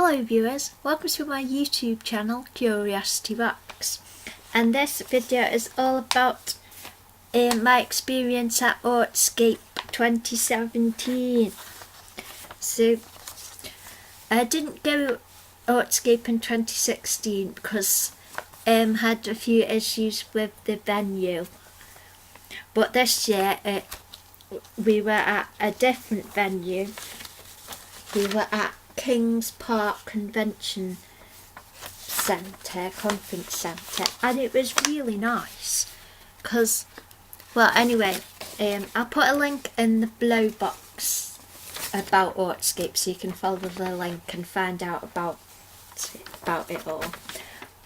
Hello viewers, welcome to my YouTube channel Curiosity Box, and this video is all about my experience at Autscape 2017. So I didn't go Autscape in 2016 because had a few issues with the venue, but this year we were at a different venue. We were at Kings Park Convention Conference Centre, and it was really nice because, well, anyway, I'll put a link in the below box about Autscape so you can follow the link and find out about it all.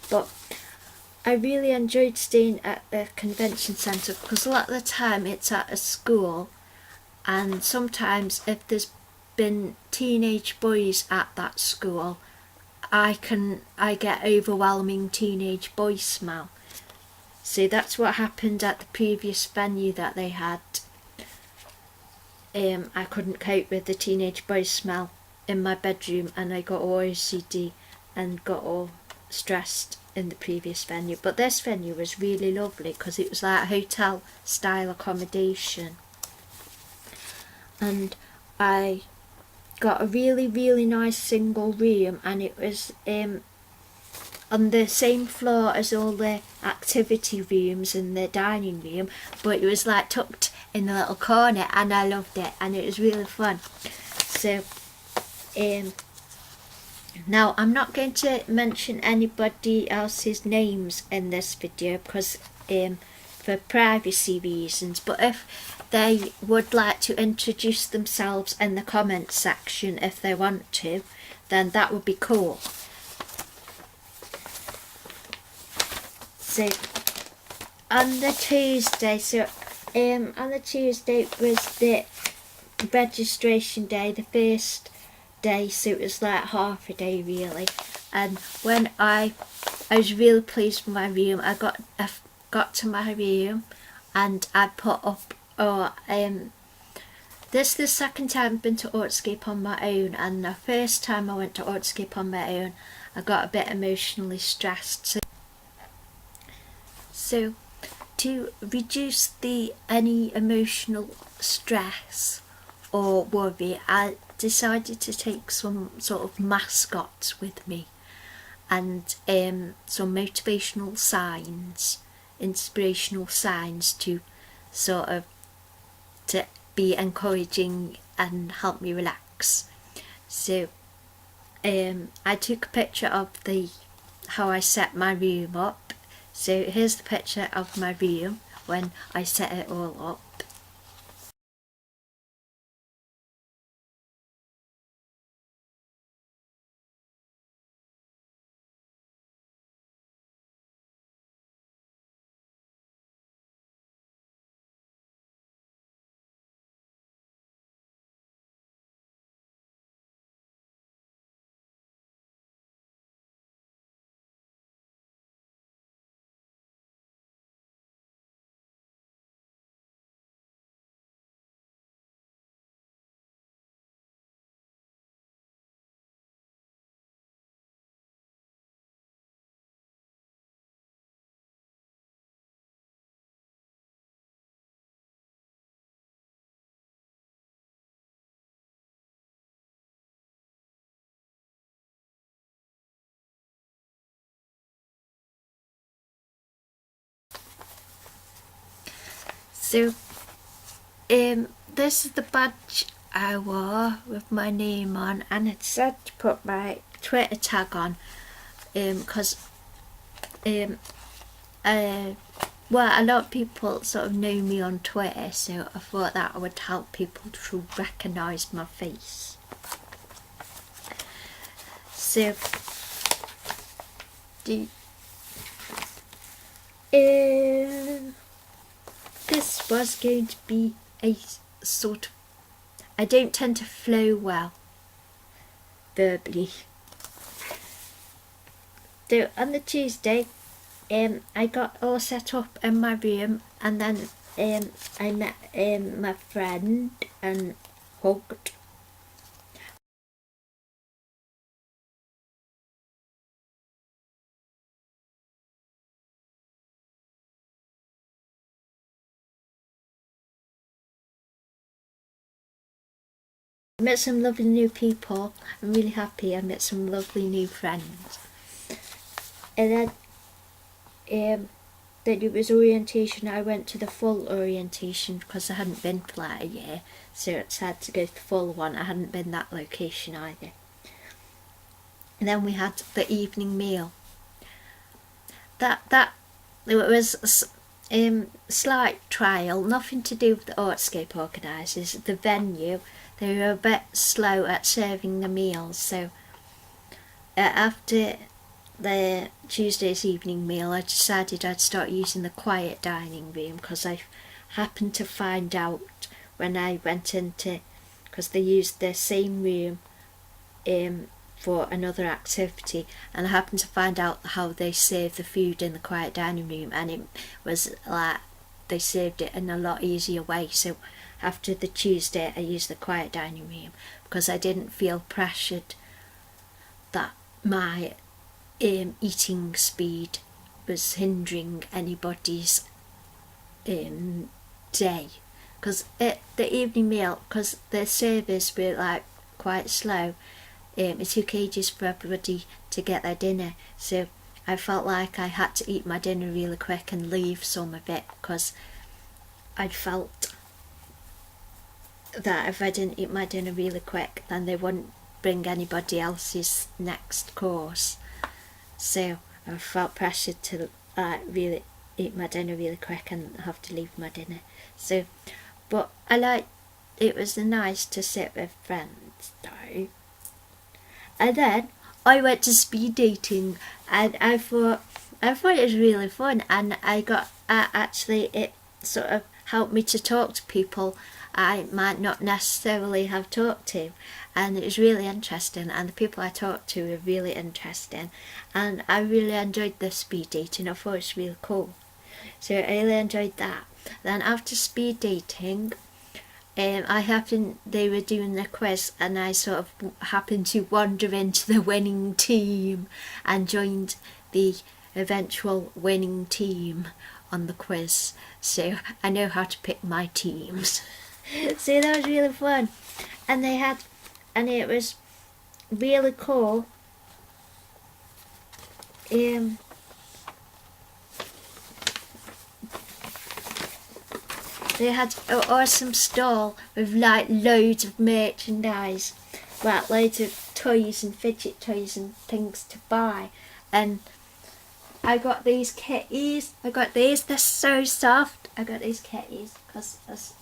But I really enjoyed staying at the convention centre because a lot of the time it's at a school, and sometimes if there's been teenage boys at that school, I get overwhelming teenage boy smell. So that's what happened at the previous venue that they had. I couldn't cope with the teenage boy smell in my bedroom, and I got all OCD and got all stressed in the previous venue. But this venue was really lovely because it was like a hotel style accommodation, and I got a really nice single room, and it was on the same floor as all the activity rooms and the dining room, but it was like tucked in a little corner, and I loved it, and it was really fun. So now I'm not going to mention anybody else's names in this video because for privacy reasons, but if they would like to introduce themselves in the comments section if they want to, then that would be cool. So on the Tuesday was the registration day, the first day, so it was like half a day really. And when I was really pleased with my room. I got to my room and I put up this is the second time I've been to Autscape on my own, and the first time I went to Autscape on my own I got a bit emotionally stressed. So to reduce any emotional stress or worry, I decided to take some sort of mascots with me and some motivational signs, inspirational signs to sort of to be encouraging and help me relax. So I took a picture of how I set my room up. So here's the picture of my room when I set it all up. So this is the badge I wore with my name on, and it said to put my Twitter tag on because well, a lot of people sort of know me on Twitter, so I thought that would help people to recognise my face. So this was going to be a sort of, I don't tend to flow well verbally. So on the Tuesday I got all set up in my room, and then I met my friend and hugged I met some lovely new people. I'm really happy. I met some lovely new friends. And then it was orientation. I went to the full orientation because I hadn't been for like a year, so it's had to go to the full one. I hadn't been that location either. And then we had the evening meal. That it was slight trial, nothing to do with the Autscape organisers. The venue, they were a bit slow at serving the meals, so after the Tuesday's evening meal I decided I'd start using the quiet dining room, because I happened to find out when I went into, because they used the same room for another activity, and I happened to find out how they serve the food in the quiet dining room, and it was like they served it in a lot easier way. So after the Tuesday I used the quiet dining room because I didn't feel pressured that my eating speed was hindering anybody's day, because the evening meal, because the service were like quite slow, it took ages for everybody to get their dinner, so I felt like I had to eat my dinner really quick and leave some of it, because I felt that if I didn't eat my dinner really quick then they wouldn't bring anybody else's next course. So I felt pressured to really eat my dinner really quick and have to leave my dinner. So, but it was nice to sit with friends though. And then I went to speed dating, and I thought it was really fun, and I got actually it sort of helped me to talk to people I might not necessarily have talked to, and it was really interesting, and the people I talked to were really interesting, and I really enjoyed the speed dating. I thought it was really cool, so I really enjoyed that. Then after speed dating, they were doing the quiz, and I sort of happened to wander into the winning team and joined the eventual winning team on the quiz, so I know how to pick my teams. So that was really fun, and it was really cool. They had an awesome stall with like loads of merchandise, like loads of toys and fidget toys and things to buy, and I got these kitties. They're so soft. I got these kitties because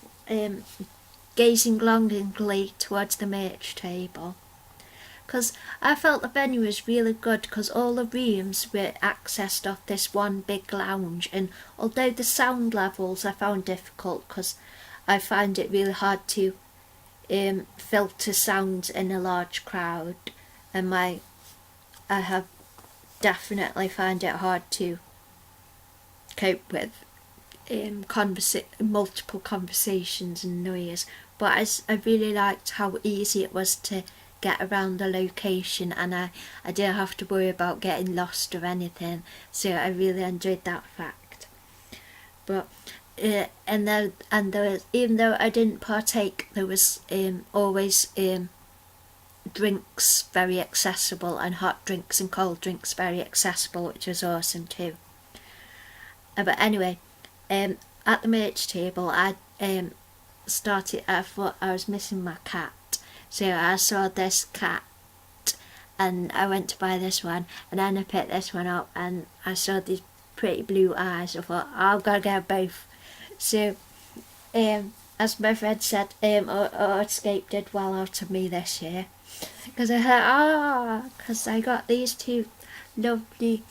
gazing longingly towards the merch table, because I felt the venue was really good, because all the rooms were accessed off this one big lounge, and although the sound levels I found difficult, because I found it really hard to filter sounds in a large crowd, and I have definitely found it hard to cope with multiple conversations and noise, but I really liked how easy it was to get around the location, and I didn't have to worry about getting lost or anything, so I really enjoyed that fact. But and there was, even though I didn't partake, there was always drinks very accessible, and hot drinks and cold drinks very accessible, which was awesome too. But anyway, at the merch table I thought I was missing my cat, so I saw this cat and I went to buy this one, and then I picked this one up and I saw these pretty blue eyes. I thought, oh, I've got to get both. So as my friend said, Autscape did well out of me this year, because I got these two lovely.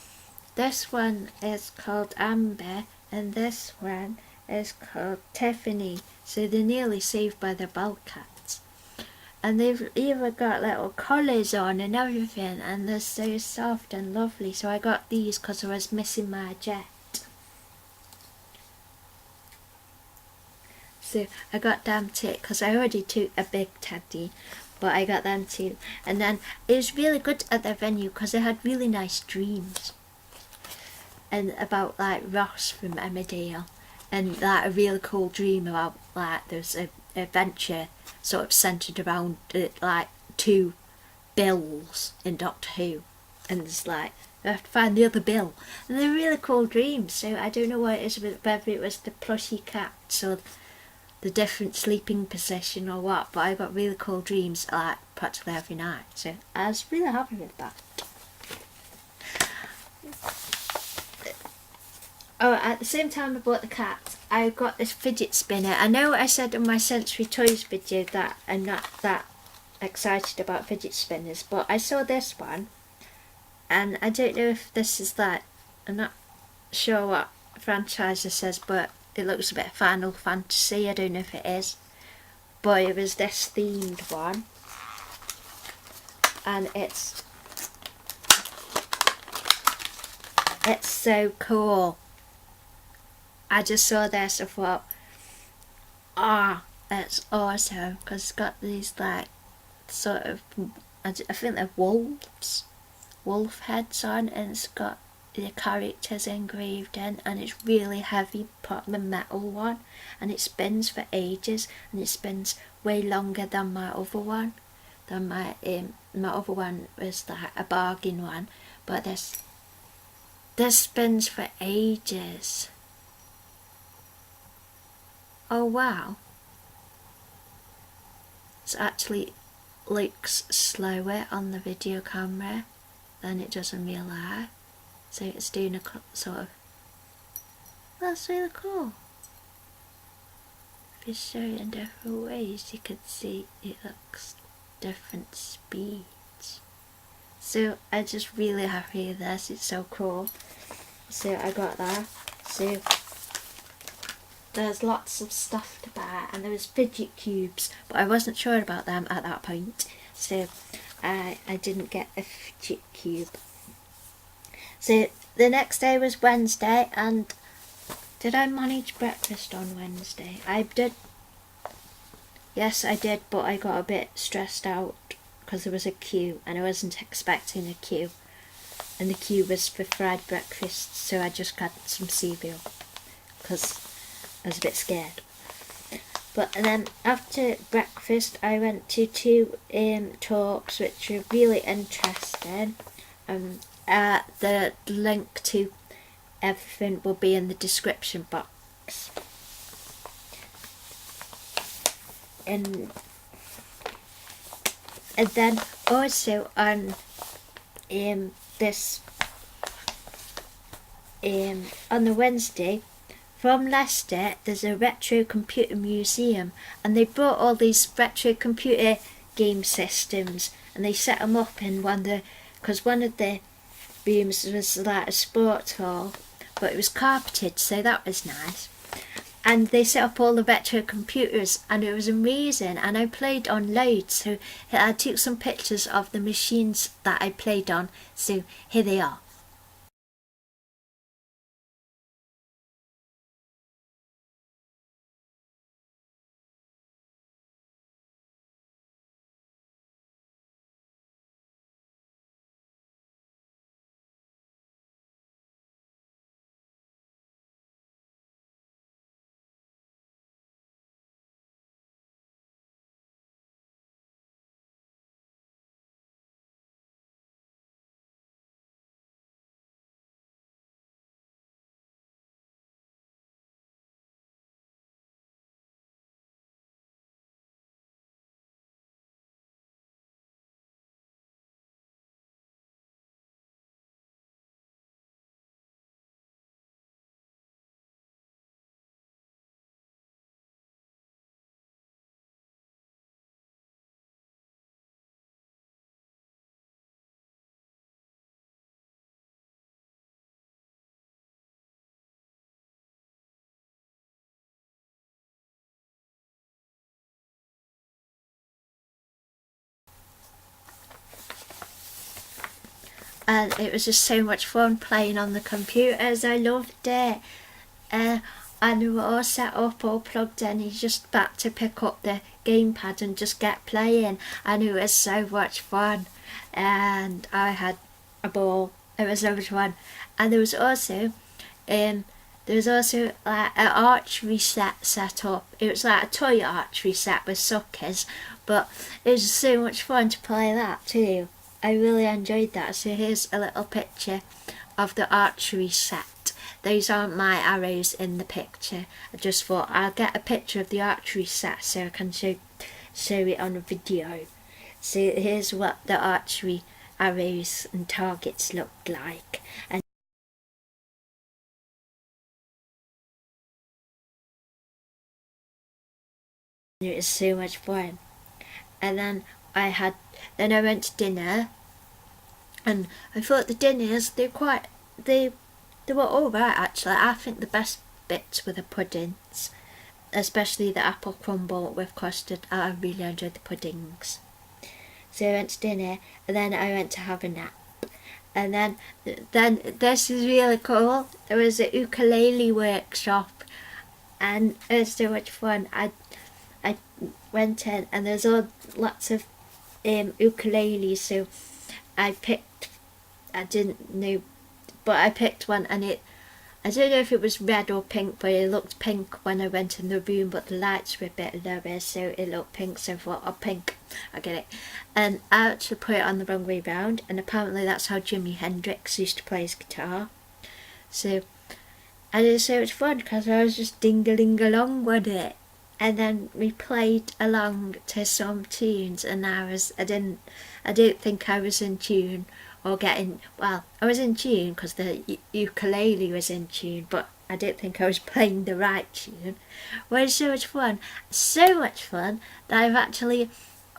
This one is called Amber and this one is called Tiffany, so they're nearly saved by the bobcats, and they've even got little collars on and everything, and they're so soft and lovely. So I got these because I was missing my jet. So I got them too, because I already took a big teddy, but I got them too. And then it was really good at the venue because they had really nice dreams, and about like Ross from Emmerdale, and like a really cool dream about like there's a adventure sort of centred around like 2 bills in Doctor Who, and it's like you have to find the other bill, and they're really cool dreams. So I don't know what it is, whether it was the plushy cats or the different sleeping position or what, but I got really cool dreams like practically every night, so I was really happy with that. Oh, at the same time I bought the cat, I got this fidget spinner. I know I said in my Sensory Toys video that I'm not that excited about fidget spinners, but I saw this one, and I don't know if this is that, I'm not sure what franchise this is, but it looks a bit Final Fantasy. I don't know if it is, but it was this themed one, and it's so cool. I just saw this, I thought, that's awesome, because it's got these like sort of, I think they're wolf heads on, and it's got the characters engraved in, and it's really heavy, the metal one, and it spins for ages, and it spins way longer than my other one. My other one was like a bargain one, but this spins for ages. Oh wow. It actually looks slower on the video camera than it does in real life. So it's doing a sort of, that's really cool. If you show it in different ways, you could see it looks different speeds. So I'm just really happy with this, it's so cool. So I got that. So there's lots of stuff to buy, and there was fidget cubes, but I wasn't sure about them at that point, so I didn't get a fidget cube. So the next day was Wednesday, and did I manage breakfast on Wednesday? I did. Yes, I did, but I got a bit stressed out because there was a queue, and I wasn't expecting a queue, and the queue was for fried breakfast, so I just got some cereal because I was a bit scared. But then after breakfast I went to 2 talks which were really interesting. The link to everything will be in the description box. And then also on on the Wednesday, from Leicester, there's a retro computer museum, and they brought all these retro computer game systems, and they set them up in because one of the rooms was like a sports hall, but it was carpeted, so that was nice. And they set up all the retro computers, and it was amazing, and I played on loads, so I took some pictures of the machines that I played on, so here they are. And it was just so much fun playing on the computers. I loved it. And we were all set up, all plugged in. You just had to pick up the gamepad and just get playing, and it was so much fun. And I had a ball. It was so much fun. And there was also there there was also like an archery set up. It was like a toy archery set with suckers, but it was so much fun to play that too. I really enjoyed that. So here's a little picture of the archery set. Those aren't my arrows in the picture. I just thought I'll get a picture of the archery set so I can show it on a video. So here's what the archery arrows and targets looked like. And it was so much fun. And then I went to dinner, and I thought the dinners they were alright actually. I think the best bits were the puddings, especially the apple crumble with custard. I really enjoyed the puddings. So I went to dinner, and then I went to have a nap. And then this is really cool. There was a ukulele workshop, and it was so much fun. I went in, and there's lots of ukuleles. So I didn't know, but I picked one, and I don't know if it was red or pink, but it looked pink when I went in the room, but the lights were a bit lower, so it looked pink, so I thought, oh, pink, I get it. And I actually put it on the wrong way round, and apparently that's how Jimi Hendrix used to play his guitar. So, and it was so much fun, because I was just dingling along with it. And then we played along to some tunes, and I don't think I was in tune. I was in tune because the ukulele was in tune, but I don't think I was playing the right tune. Well, it was so much fun that I've actually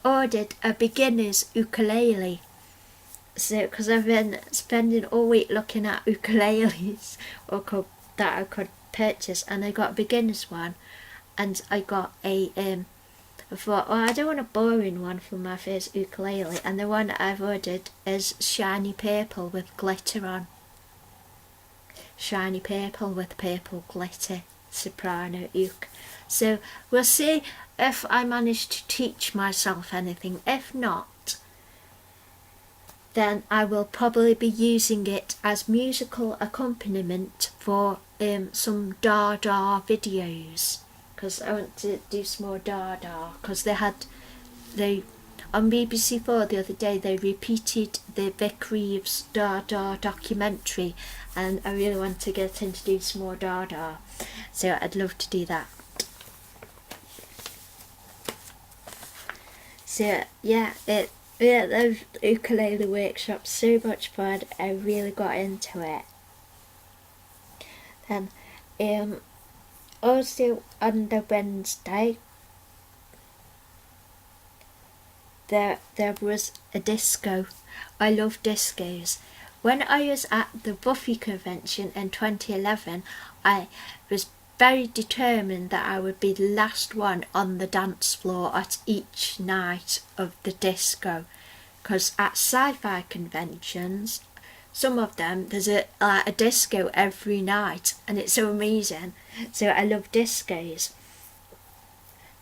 ordered a beginner's ukulele. So, because I've been spending all week looking at ukuleles that I could purchase, and I got a beginner's one, and I got I thought, well, I don't want a boring one for my first ukulele, and the one that I've ordered is shiny purple with glitter on. Shiny purple with purple glitter, soprano uke. So we'll see if I manage to teach myself anything. If not, then I will probably be using it as musical accompaniment for some Dada videos. Because I want to do some more Dada, because on BBC4 the other day they repeated the Vic Reeves Dada documentary, and I really want to get into do some more Dada, so I'd love to do that. So yeah, the ukulele workshop, so much fun. I really got into it. Then also on the Wednesday there was a disco. I love discos. When I was at the Buffy convention in 2011, I was very determined that I would be the last one on the dance floor at each night of the disco, because at sci-fi conventions, some of them, there's a disco every night, and it's so amazing. So I love discos,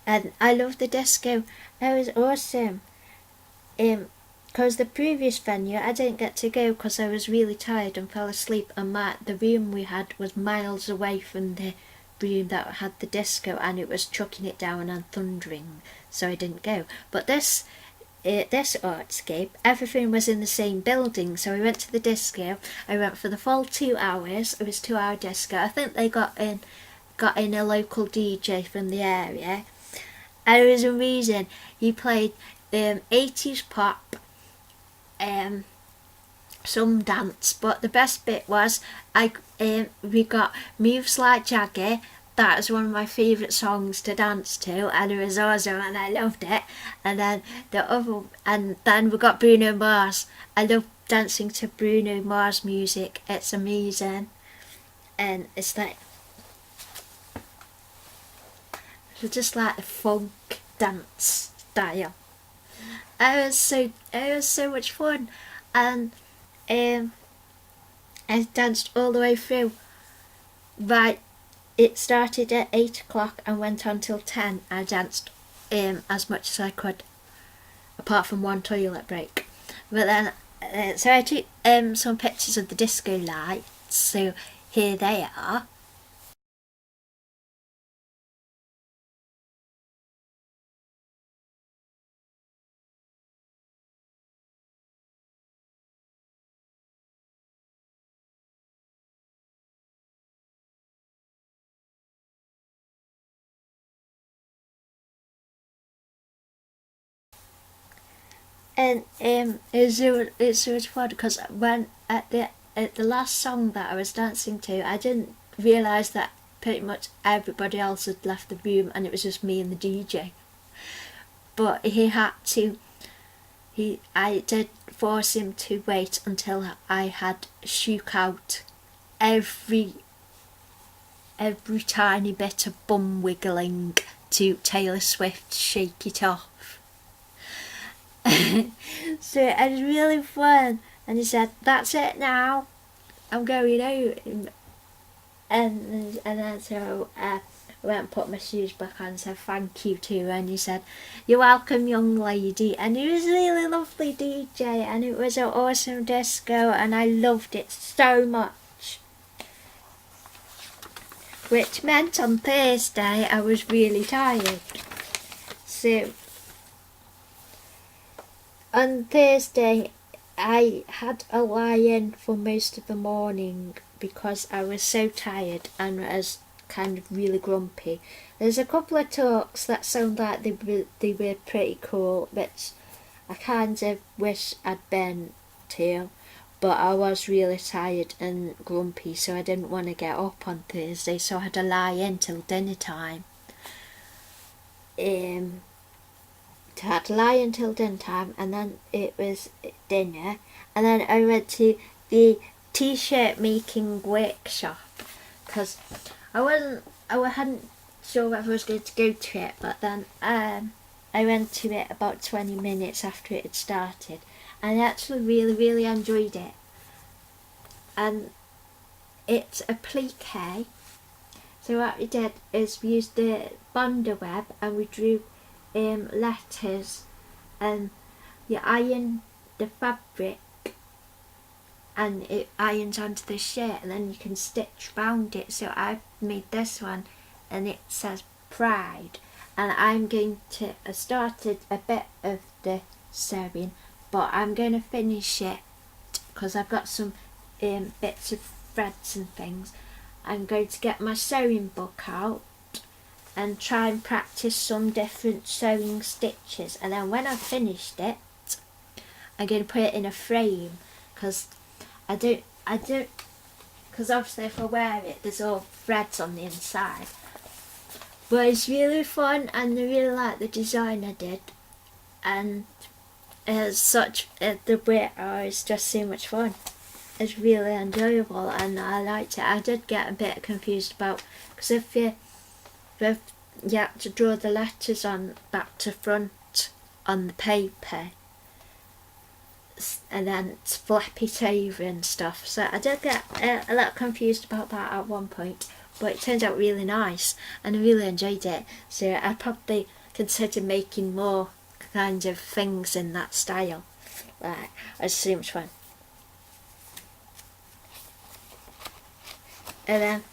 and I love the disco. It was awesome. Because the previous venue I didn't get to go because I was really tired and fell asleep, and the room we had was miles away from the room that had the disco, and it was chucking it down and thundering, so I didn't go. But this Autscape, everything was in the same building, so we went to the disco. I went for the full 2 hours. It was 2-hour disco. I think they got in a local DJ from the area, and it was amazing. He played 80s pop, some dance, but the best bit was we got Moves Like Jagger. That was one of my favourite songs to dance to, and it was awesome, and I loved it. And then then we got Bruno Mars. I love dancing to Bruno Mars music. It's amazing, and it's just like the funk dance style. It was so much fun, and I danced all the way through. Right. It started at 8 o'clock and went on till 10. I danced as much as I could, apart from one toilet break. But then, so I took some pictures of the disco lights, so here they are. And it's so much fun because when at the last song that I was dancing to, I didn't realise that pretty much everybody else had left the room and it was just me and the DJ. But I did force him to wait until I had shook out every tiny bit of bum wiggling to Taylor Swift Shake It Off. So it was really fun, and he said, "That's it now, I'm going out," and then so I went and put my shoes back on and said thank you to her, and he said, "You're welcome, young lady," and he was a really lovely DJ, and it was an awesome disco, and I loved it so much, which meant on Thursday I was really tired. So on Thursday I had a lie-in for most of the morning because I was so tired and was kind of really grumpy. There's a couple of talks that sound like they were pretty cool, which I kind of wish I'd been to, but I was really tired and grumpy, so I didn't want to get up on Thursday, so I had to lie in till dinner time. I had to lie until dinner time, and then it was dinner, and then I went to the t-shirt making workshop because I hadn't sure whether I was going to go to it, but then I went to it about 20 minutes after it had started, and I actually really enjoyed it. And it's a plique, so what we did is we used the Bonder web and we drew letters, and you iron the fabric and it irons onto the shirt, and then you can stitch round it. So I've made this one and it says Pride, and I started a bit of the sewing, but I'm going to finish it because I've got some bits of threads and things. I'm going to get my sewing book out and try and practice some different sewing stitches, and then when I've finished it I'm going to put it in a frame because because obviously if I wear it there's all threads on the inside, but it's really fun and I really like the design I did, and it's just so much fun. It's really enjoyable and I liked it. I did get a bit confused about, because if you have to draw the letters on back to front on the paper and then flip it over and stuff, so I did get a little confused about that at one point, but it turned out really nice and I really enjoyed it, so I'd probably consider making more kind of things in that style. Like, it's so much fun. And then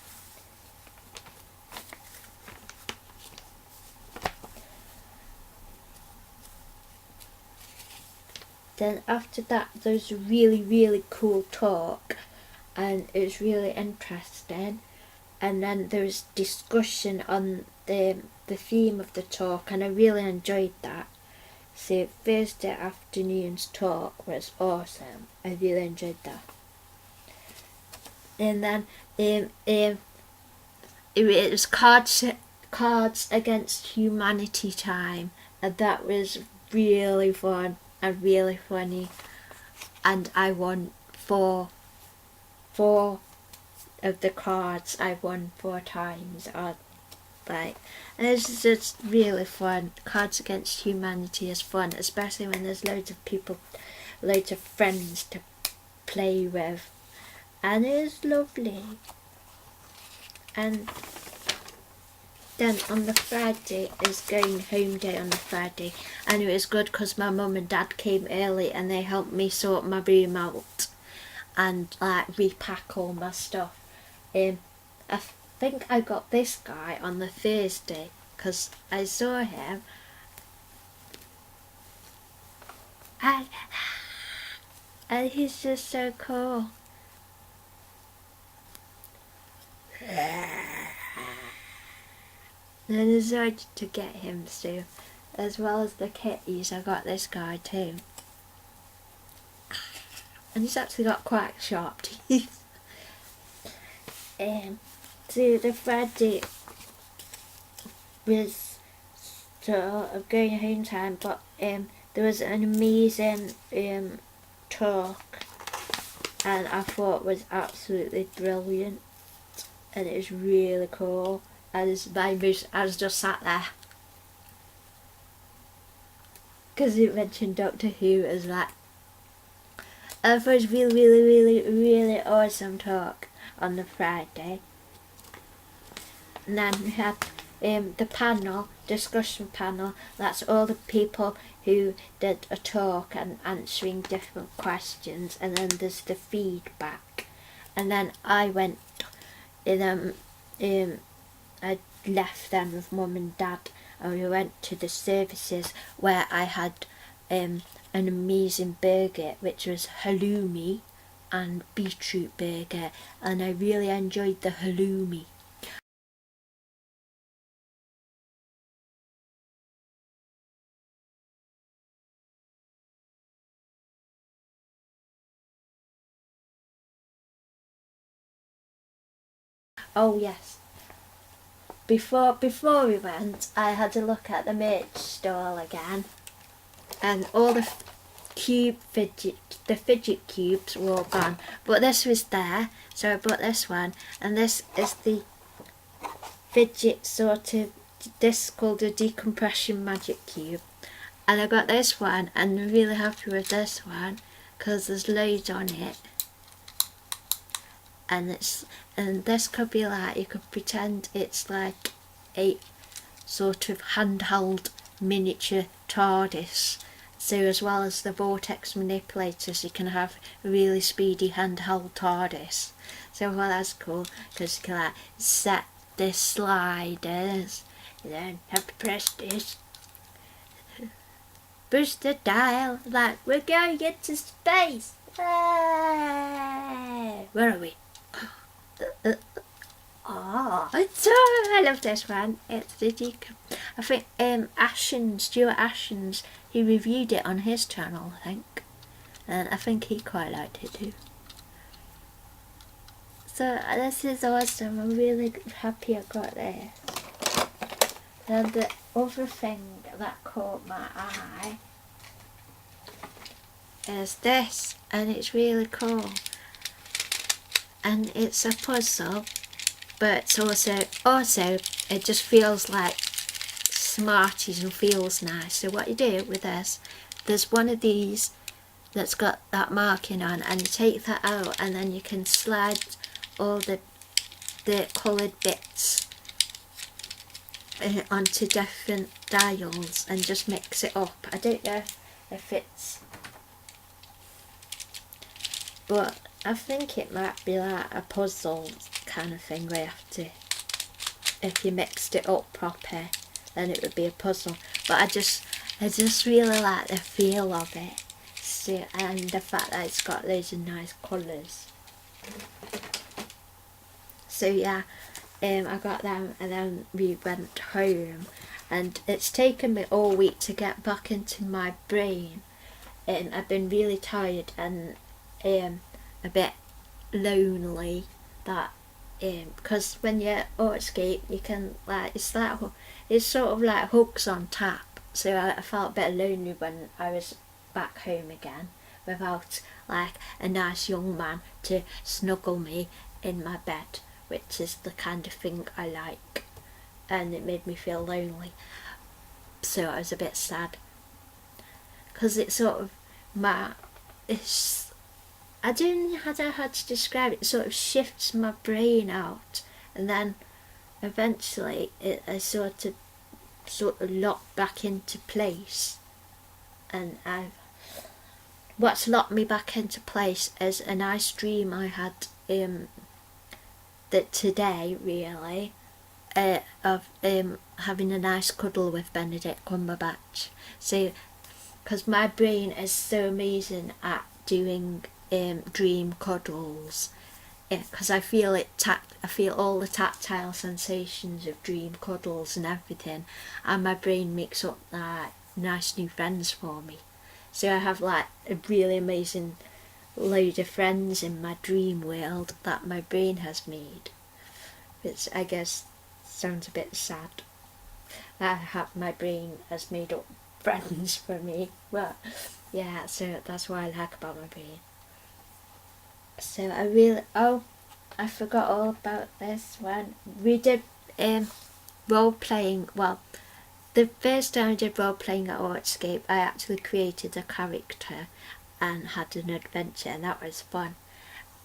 after that there's a really cool talk and it was really interesting, and then there was discussion on the theme of the talk and I really enjoyed that. So Thursday afternoon's talk was awesome. I really enjoyed that. And then it was Cards Against Humanity time, and that was really fun and really funny, and I won four of the cards. I won 4 times, and it's just really fun. Cards Against Humanity is fun, especially when there's loads of friends to play with, and it's lovely. And then on the Friday is going home day on the Friday, and it was good because my mum and dad came early and they helped me sort my room out and repack all my stuff. I think I got this guy on the Thursday because I saw him and he's just so cool. And I decided to get him, so as well as the kitties I got this guy too. and he's actually got quite sharp teeth. So the Friday was sort of going home time, but there was an amazing talk, and I thought it was absolutely brilliant, and it was really cool. I was just sat there because it mentioned Doctor Who as like. I thought it was really awesome talk on the Friday. And then we had the panel, discussion panel, that's all the people who did a talk and answering different questions, and then there's the feedback. And then I went, I left them with Mum and Dad, and we went to the services where I had an amazing burger, which was halloumi and beetroot burger, and I really enjoyed the halloumi. Oh yes. Before we went, I had a look at the merch stall again, and all the fidget cubes were all gone. But this was there, so I bought this one, and this is the fidget this called a decompression magic cube. And I got this one, and I'm really happy with this one because there's loads on it. And this could be like, you could pretend it's like a sort of handheld miniature TARDIS. So as well as the vortex manipulators, you can have a really speedy handheld TARDIS. So well, that's cool because you can like set the sliders, and then have to press this, push the dial, like we're going into space. Hey! Where are we? So I love this one. It's the I think Stuart Ashens, he reviewed it on his channel, I think, and I think he quite liked it too. So this is awesome. I'm really happy I got this. And the other thing that caught my eye is this, and it's really cool. And it's a puzzle, but it's also it just feels like Smarties and feels nice. So what you do with this, there's one of these that's got that marking on, and you take that out, and then you can slide all the coloured bits onto different dials and just mix it up. I don't know if it's, but I think it might be like a puzzle kind of thing where you have to, if you mixed it up proper, then it would be a puzzle. But I just really like the feel of it. So, and the fact that it's got loads of nice colours. So yeah, I got them, and then we went home, and it's taken me all week to get back into my brain. I've been really tired and a bit lonely, that because when you're Autscape, you can like, it's sort of like hooks on tap. So I felt a bit lonely when I was back home again without like a nice young man to snuggle me in my bed, which is the kind of thing I like, and it made me feel lonely. So I was a bit sad because it's sort of I don't know how to describe it. It sort of shifts my brain out, and then eventually I sort of locked back into place. And what's locked me back into place is a nice dream I had that today, really, of having a nice cuddle with Benedict Cumberbatch. So, because my brain is so amazing at doing dream cuddles, because I feel I feel all the tactile sensations of dream cuddles and everything, and my brain makes up nice new friends for me. So I have like a really amazing load of friends in my dream world that my brain has made, which I guess sounds a bit sad. My brain has made up friends for me, but yeah, so that's what I like about my brain. So I forgot all about this one. We did role playing. Well, the first time I did role playing at Autscape, I actually created a character and had an adventure, and that was fun.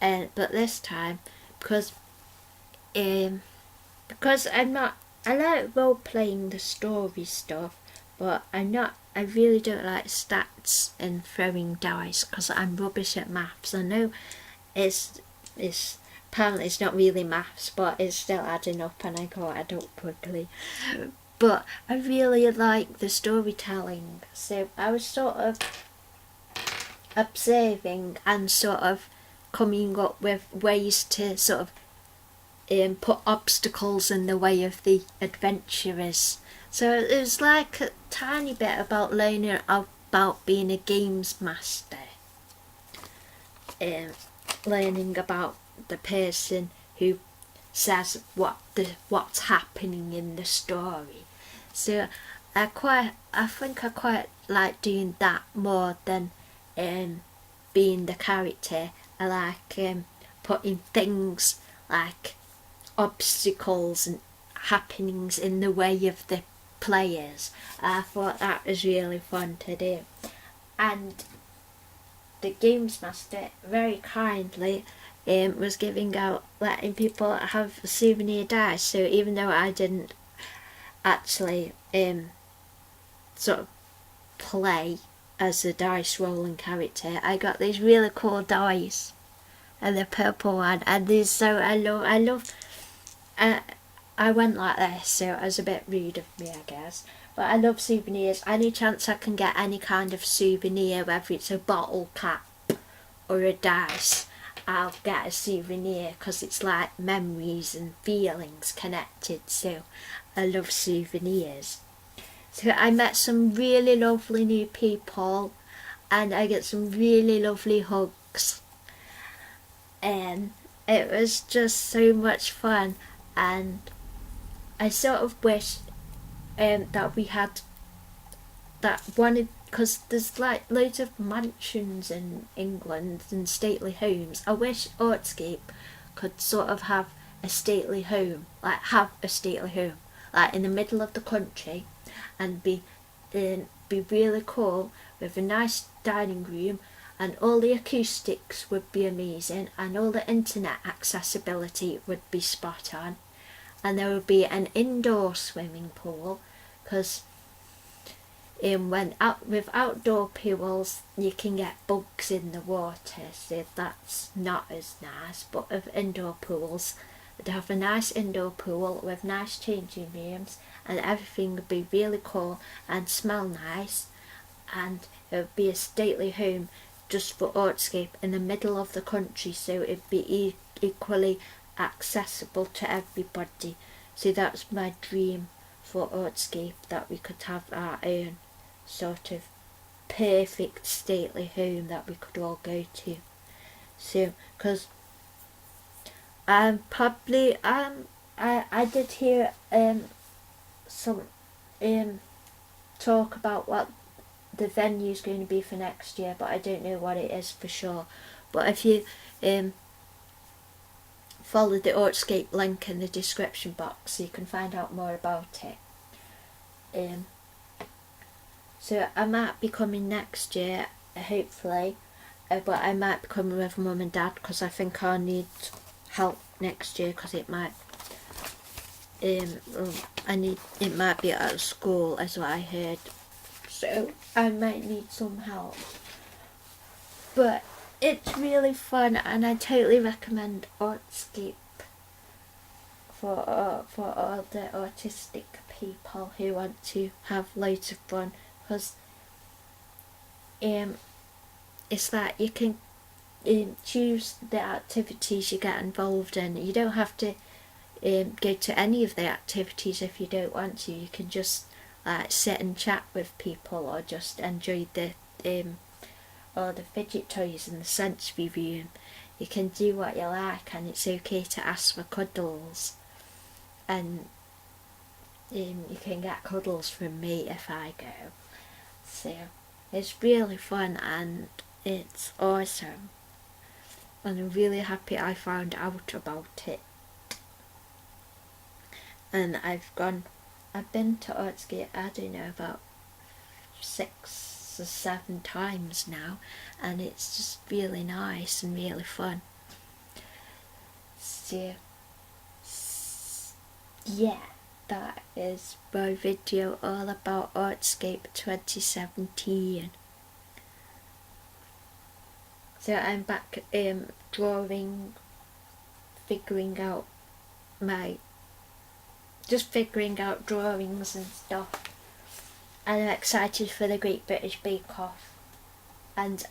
But this time, because I like role playing the story stuff, but I really don't like stats and throwing dice because I'm rubbish at maths. I know it's apparently it's not really maths, but it's still adding up, and I got add up quickly. But I really like the storytelling, so I was sort of observing and sort of coming up with ways to sort of put obstacles in the way of the adventurers. So it was like a tiny bit about learning about being a games master, learning about the person who says what's happening in the story. So I think I quite like doing that more than being the character. I like putting things like obstacles and happenings in the way of the players. I thought that was really fun to do, and the games master very kindly was letting people have souvenir dice. So even though I didn't actually sort of play as a dice rolling character, I got these really cool dice, and the purple one, and these. So I love. I went like this, so it was a bit rude of me, I guess. But I love souvenirs. Any chance I can get any kind of souvenir, whether it's a bottle cap or a dice, I'll get a souvenir because it's like memories and feelings connected. So I love souvenirs. So I met some really lovely new people, and I get some really lovely hugs, and it was just so much fun. And I sort of wish that we had that one, because there's like loads of mansions in England and stately homes. I wish Autscape could sort of have a stately home, like in the middle of the country, and be really cool with a nice dining room, and all the acoustics would be amazing, and all the internet accessibility would be spot on, and there would be an indoor swimming pool, because with outdoor pools you can get bugs in the water, so that's not as nice. But with indoor pools, they'd have a nice indoor pool with nice changing rooms, and everything would be really cool and smell nice, and it would be a stately home just for Autscape in the middle of the country, so it'd be equally accessible to everybody. So that's my dream for Autscape, that we could have our own sort of perfect stately home that we could all go to. So, because I did hear some talk about what the venue's going to be for next year, but I don't know what it is for sure. But if you follow the Autscape link in the description box, so you can find out more about it. So I might be coming next year, hopefully, but I might be coming with Mum and Dad, because I think I'll need help next year, because it might be at school, as what I heard, so I might need some help. But it's really fun, and I totally recommend Autscape for all the autistic people who want to have loads of fun, because it's that you can choose the activities you get involved in. You don't have to go to any of the activities if you don't want to. You can just sit and chat with people, or just enjoy the all the fidget toys in the sensory room. You can do what you like, and it's okay to ask for cuddles, and you can get cuddles from me if I go. So it's really fun and it's awesome, and I'm really happy I found out about it. And I've been to Autscape, I don't know, about 6 or 7 times now, and it's just really nice and really fun. So yeah, that is my video all about Autscape 2017. So I'm back drawing, figuring out drawings and stuff. And I'm excited for the Great British Bake Off. And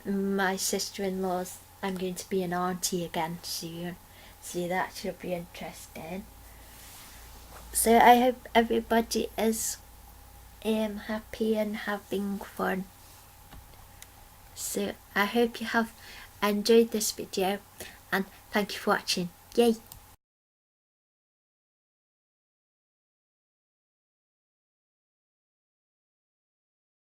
my sister-in-law's, I'm going to be an auntie again soon. So that should be interesting. So I hope everybody is happy and having fun. So I hope you have enjoyed this video, and thank you for watching. Yay!